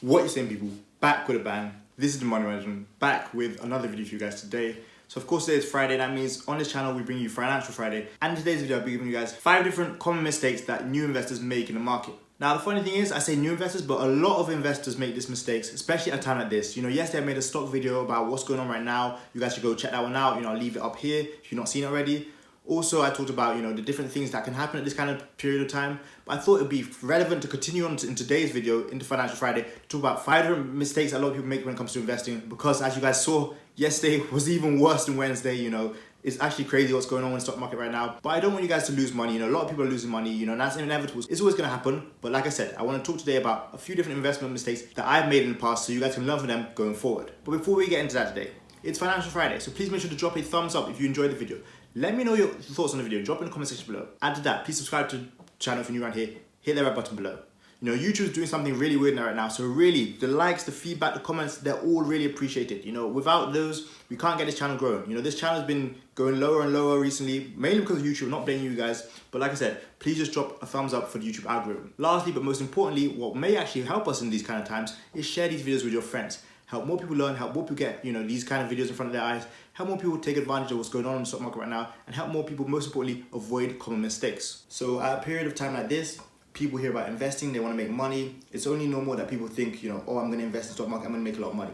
What you saying, people? Back with a bang. This is the Money Management, back with another video for you guys today. So of course today is Friday. That means on this channel we bring you Financial Friday, and in today's video I'll be giving you guys 5 different common mistakes that new investors make in the market. Now the funny thing is, I say new investors, but a lot of investors make these mistakes, especially at a time like this. Yesterday I made a stock video about what's going on right now. You guys should go check that one out. I'll leave it up here if you've not seen it already. Also, I talked about, the different things that can happen at this kind of period of time. But I thought it'd be relevant to continue on in today's video, into Financial Friday, to talk about 5 different mistakes a lot of people make when it comes to investing. Because as you guys saw, yesterday was even worse than Wednesday, It's actually crazy what's going on in the stock market right now. But I don't want you guys to lose money. A lot of people are losing money, and that's inevitable. It's always going to happen. But like I said, I want to talk today about a few different investment mistakes that I've made in the past so you guys can learn from them going forward. But before we get into that today, it's Financial Friday, so please make sure to drop a thumbs up if you enjoyed the video. Let me know your thoughts on the video. Drop in the comment section below. Add to that, please subscribe to the channel if you're new around here. Hit the red button below. YouTube's doing something really weird right now. So really, the likes, the feedback, the comments, they're all really appreciated. Without those, we can't get this channel growing. This channel has been going lower and lower recently, mainly because of YouTube, not blaming you guys. But like I said, please just drop a thumbs up for the YouTube algorithm. Lastly, but most importantly, what may actually help us in these kind of times is share these videos with your friends. Help more people learn, help more people get, these kind of videos in front of their eyes, help more people take advantage of what's going on in the stock market right now, and help more people, most importantly, avoid common mistakes. So at a period of time like this, people hear about investing, they want to make money. It's only normal that people think, oh, I'm going to invest in the stock market, I'm going to make a lot of money.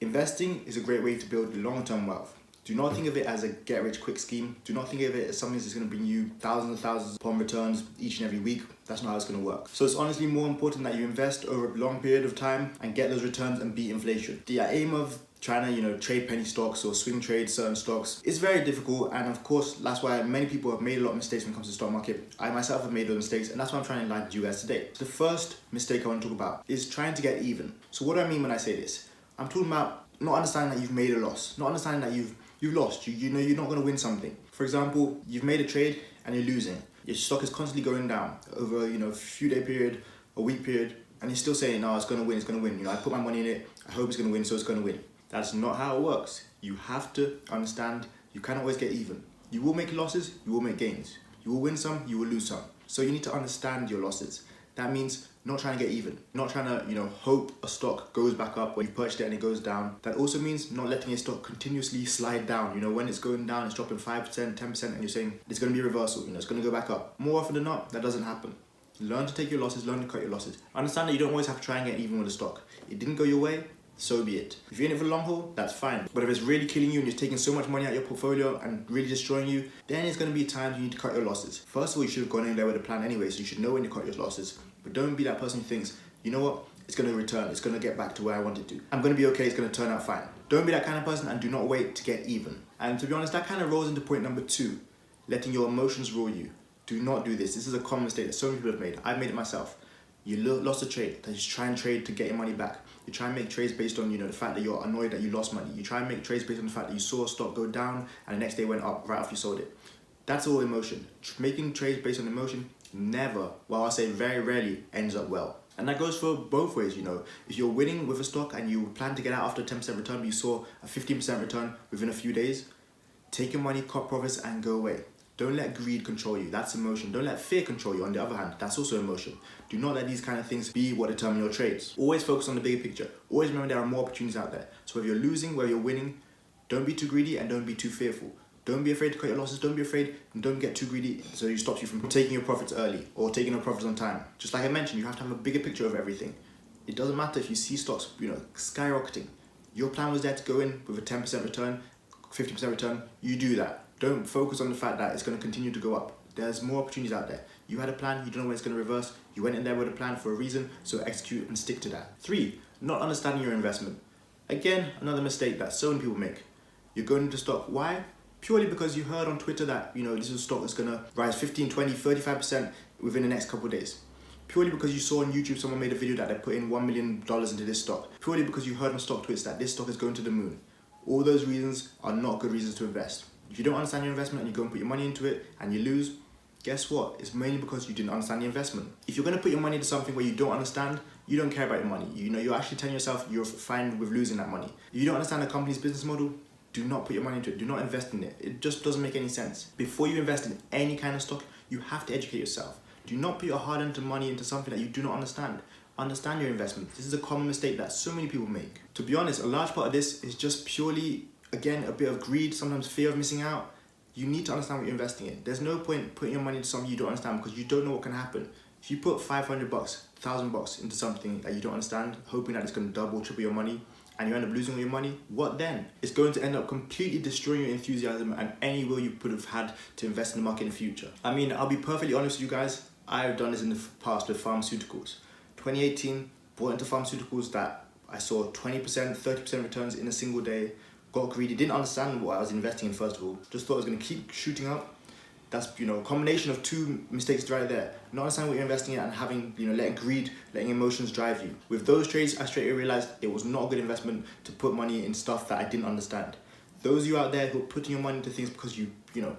Investing is a great way to build long-term wealth. Do not think of it as a get-rich-quick scheme. Do not think of it as something that's going to bring you thousands and thousands upon returns each and every week. That's not how it's going to work. So it's honestly more important that you invest over a long period of time and get those returns and beat inflation. The aim of trying to, trade penny stocks or swing trade certain stocks is very difficult, and of course that's why many people have made a lot of mistakes when it comes to the stock market. I myself have made those mistakes, and that's why I'm trying to enlighten you guys today. So the first mistake I want to talk about is trying to get even. So what do I mean when I say this? I'm talking about not understanding that you've made a loss, not understanding that you've lost. You know you're not going to win something. For example, you've made a trade and you're losing. Your stock is constantly going down over a few day period, a week period, and you're still saying, no, it's going to win, it's going to win. I put my money in it, I hope it's going to win, so it's going to win. That's not how it works. You have to understand you can't always get even. You will make losses, you will make gains. You will win some, you will lose some. So you need to understand your losses. That means not trying to get even, not trying to, hope a stock goes back up when you purchased it and it goes down. That also means not letting a stock continuously slide down. When it's going down, it's dropping 5%, 10%, and you're saying it's going to be a reversal, it's going to go back up. More often than not, that doesn't happen. Learn to take your losses, learn to cut your losses. Understand that you don't always have to try and get even with a stock. It didn't go your way, so be it. If you're in it for the long haul, that's fine. But if it's really killing you and it's taking so much money out of your portfolio and really destroying you, then it's going to be times you need to cut your losses. First of all, you should have gone in there with a plan anyway, so you should know when you cut your losses. But don't be that person who thinks, you know what, it's going to return, it's going to get back to where I want it to. I'm going to be okay, it's going to turn out fine. Don't be that kind of person, and do not wait to get even. And to be honest, that kind of rolls into point number 2, letting your emotions rule you. Do not do this. This is a common mistake that so many people have made. I've made it myself. You lost a trade, then you try and trade to get your money back. You try and make trades based on the fact that you're annoyed that you lost money. You try and make trades based on the fact that you saw a stock go down and the next day went up right after you sold it. That's all emotion. Making trades based on emotion never, well, I say very rarely, ends up well. And that goes for both ways. If you're winning with a stock and you plan to get out after a 10% return, but you saw a 15% return within a few days, take your money, cut profits, and go away. Don't let greed control you. That's emotion. Don't let fear control you. On the other hand, that's also emotion. Do not let these kind of things be what determine your trades. Always focus on the bigger picture. Always remember there are more opportunities out there. So whether you're losing, whether you're winning, don't be too greedy and don't be too fearful. Don't be afraid to cut your losses. Don't be afraid and don't get too greedy so it stops you from taking your profits early or taking your profits on time. Just like I mentioned, you have to have a bigger picture of everything. It doesn't matter if you see stocks, skyrocketing. Your plan was there to go in with a 10% return, 50% return. You do that. Don't focus on the fact that it's going to continue to go up. There's more opportunities out there. You had a plan, you don't know when it's going to reverse. You went in there with a plan for a reason, so execute and stick to that. 3, not understanding your investment. Again, another mistake that so many people make. You're going into stock. Why? Purely because you heard on Twitter that, this is a stock that's going to rise 15, 20, 35% within the next couple of days. Purely because you saw on YouTube someone made a video that they put in $1 million into this stock. Purely because you heard on stock tweets that this stock is going to the moon. All those reasons are not good reasons to invest. If you don't understand your investment and you go and put your money into it and you lose, guess what? It's mainly because you didn't understand the investment. If you're going to put your money into something where you don't understand, you don't care about your money. You're actually telling yourself you're fine with losing that money. If you don't understand the company's business model, do not put your money into it. Do not invest in it. It just doesn't make any sense. Before you invest in any kind of stock, you have to educate yourself. Do not put your hard-earned money into something that you do not understand. Understand your investments. This is a common mistake that so many people make. To be honest, a large part of this is just purely, again, a bit of greed, sometimes fear of missing out. You need to understand what you're investing in. There's no point putting your money into something you don't understand because you don't know what can happen. If you put $500, $1,000 into something that you don't understand, hoping that it's going to double, triple your money, and you end up losing all your money, what then? It's going to end up completely destroying your enthusiasm and any will you could have had to invest in the market in the future. I mean, I'll be perfectly honest with you guys, I've done this in the past with pharmaceuticals. 2018, bought into pharmaceuticals that I saw 20%, 30% returns in a single day, got greedy, didn't understand what I was investing in first of all, just thought it was going to keep shooting up. That's, a combination of two mistakes right there. Not understanding what you're investing in and having, letting emotions drive you. With those trades, I straight away realized it was not a good investment to put money in stuff that I didn't understand. Those of you out there who are putting your money into things because you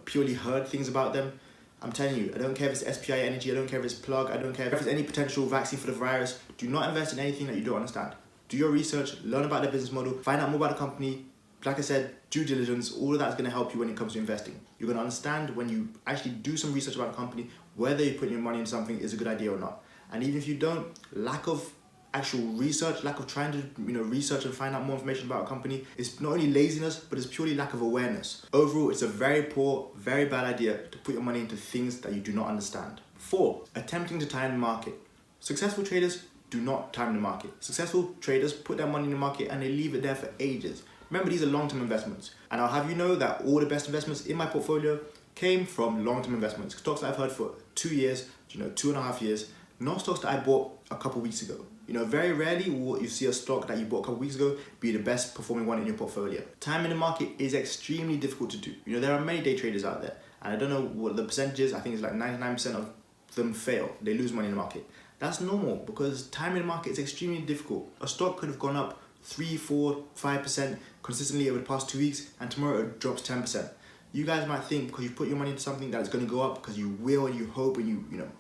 purely heard things about them, I'm telling you, I don't care if it's SPI Energy, I don't care if it's Plug, I don't care if it's any potential vaccine for the virus. Do not invest in anything that you don't understand. Do your research, learn about the business model, find out more about the company. Like I said, due diligence, all of that's going to help you when it comes to investing. You're going to understand when you actually do some research about a company, whether you're putting your money in something is a good idea or not. And even if you don't, lack of actual research, lack of trying to research and find out more information about a company is not only laziness, but it's purely lack of awareness. Overall, it's a very poor, very bad idea to put your money into things that you do not understand. 4, attempting to time the market. Successful traders do not time the market. Successful traders put their money in the market and they leave it there for ages. Remember, these are long-term investments. And I'll have you know that all the best investments in my portfolio came from long-term investments. Stocks that I've heard for 2 years, 2.5 years, not stocks that I bought a couple weeks ago. Very rarely will you see a stock that you bought a couple weeks ago be the best performing one in your portfolio. Timing the market is extremely difficult to do. There are many day traders out there, and I don't know what the percentage is. I think it's like 99% of them fail. They lose money in the market. That's normal because timing the market is extremely difficult. A stock could have gone up 3, 4, 5% consistently over the past 2 weeks, and tomorrow it drops 10%. You guys might think because you put your money into something that is going to go up because you will and you hope and you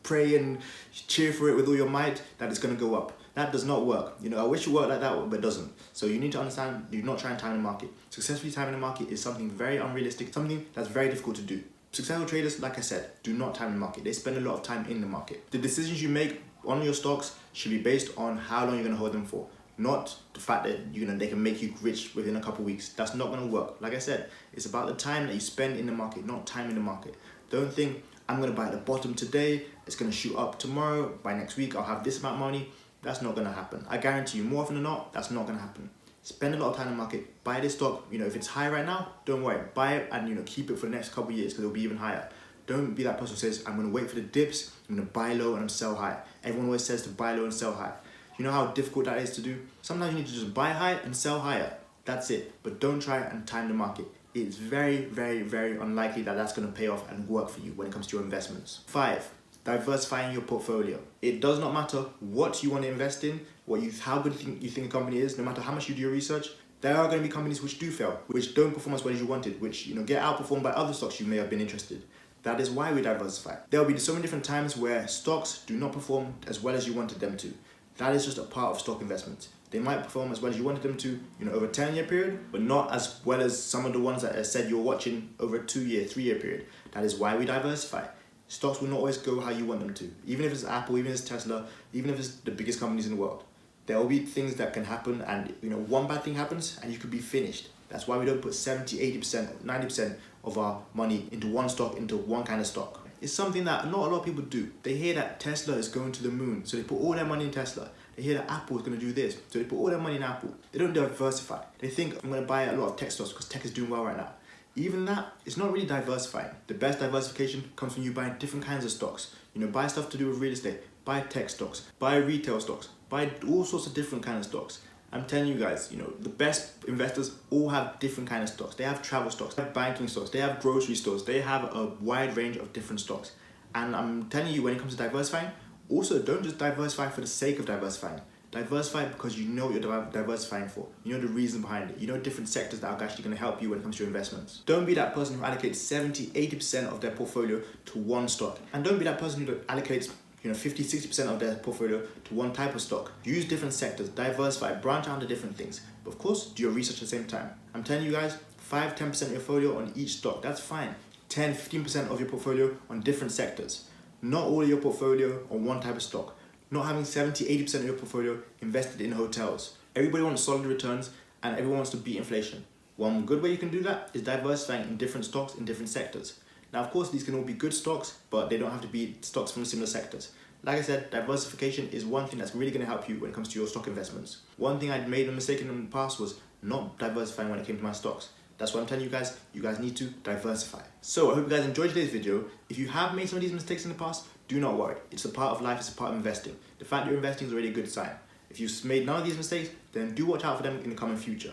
pray and cheer for it with all your might that it's going to go up. That does not work. I wish it worked like that, but it doesn't. So you need to understand, do not try and time the market. Successfully timing the market is something very unrealistic, something that's very difficult to do. Successful traders, like I said, do not time the market. They spend a lot of time in the market. The decisions you make on your stocks should be based on how long you're going to hold them for. Not the fact that they can make you rich within a couple of weeks. That's not going to work. Like I said, it's about the time that you spend in the market, not timing the market. Don't think, I'm going to buy at the bottom today, it's going to shoot up tomorrow, by next week I'll have this amount of money. That's not going to happen. I guarantee you, more often than not, that's not going to happen. Spend a lot of time in the market, buy this stock. If it's high right now, don't worry. Buy it and keep it for the next couple of years because it'll be even higher. Don't be that person who says, I'm going to wait for the dips, I'm going to buy low and sell high. Everyone always says to buy low and sell high. You know how difficult that is to do? Sometimes you need to just buy high and sell higher. That's it. But don't try and time the market. It's very, very, very unlikely that that's going to pay off and work for you when it comes to your investments. 5, diversifying your portfolio. It does not matter what you want to invest in, how good you think a company is, no matter how much you do your research, there are going to be companies which do fail, which don't perform as well as you wanted, which get outperformed by other stocks you may have been interested. That is why we diversify. There will be so many different times where stocks do not perform as well as you wanted them to. That is just a part of stock investments. They might perform as well as you wanted them to, over a 10-year period, but not as well as some of the ones that I said you're watching over a 2-year, 3-year period. That is why we diversify. Stocks will not always go how you want them to. Even if it's Apple, even if it's Tesla, even if it's the biggest companies in the world. There will be things that can happen and, one bad thing happens and you could be finished. That's why we don't put 70, 80%, 90% of our money into one stock, into one kind of stock. It's something that not a lot of people do. They hear that Tesla is going to the moon, so they put all their money in Tesla. They hear that Apple is going to do this, so they put all their money in Apple. They don't diversify. They think, I'm going to buy a lot of tech stocks because tech is doing well right now. Even that, it's not really diversifying. The best diversification comes from you buying different kinds of stocks. Buy stuff to do with real estate, buy tech stocks, buy retail stocks, buy all sorts of different kinds of stocks. I'm telling you guys, the best investors all have different kinds of stocks. They have travel stocks, they have banking stocks, they have grocery stores, they have a wide range of different stocks. And I'm telling you, when it comes to diversifying, also don't just diversify for the sake of diversifying. Diversify because you know what you're diversifying for. You know the reason behind it. You know different sectors that are actually going to help you when it comes to your investments. Don't be that person who allocates 70, 80% of their portfolio to one stock. And don't be that person who allocates 50, 60% of their portfolio to one type of stock. Use different sectors, diversify, branch out into different things. But of course, do your research at the same time. I'm telling you guys, 5, 10% of your portfolio on each stock. That's fine. 10, 15% of your portfolio on different sectors. Not all of your portfolio on one type of stock. not having 70-80% of your portfolio invested in hotels. Everybody wants solid returns and everyone wants to beat inflation. One good way you can do that is diversifying in different stocks in different sectors. Now, of course, these can all be good stocks, but they don't have to be stocks from similar sectors. Like I said, diversification is one thing that's really going to help you when it comes to your stock investments. One thing I'd made a mistake in the past was not diversifying when it came to my stocks. That's what I'm telling you guys need to diversify. So I hope you guys enjoyed today's video. If you have made some of these mistakes in the past, do not worry. It's a part of life, it's a part of investing. The fact you're investing is already a good sign. If you've made none of these mistakes, then do watch out for them in the coming future.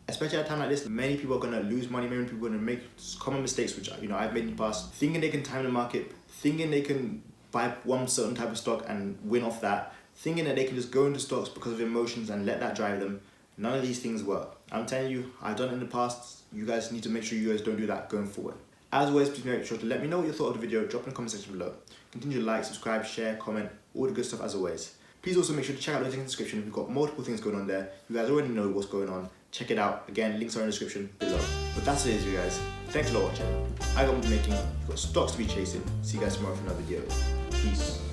Especially at a time like this, many people are going to lose money, many people are going to make common mistakes, which I've made in the past, thinking they can time the market, thinking they can buy one certain type of stock and win off that, thinking that they can just go into stocks because of emotions and let that drive them. None of these things work. I'm telling you, I've done it in the past. You guys need to make sure you guys don't do that going forward. As always, please make sure to let me know what you thought of the video. Drop in the comment section below. Continue to like, subscribe, share, comment, all the good stuff as always. Please also make sure to check out the link in the description. We've got multiple things going on there. You guys already know what's going on. Check it out. Again, links are in the description below. But that's it, you guys. Thanks a lot for watching. I got more making. You've got stocks to be chasing. See you guys tomorrow for another video. Peace.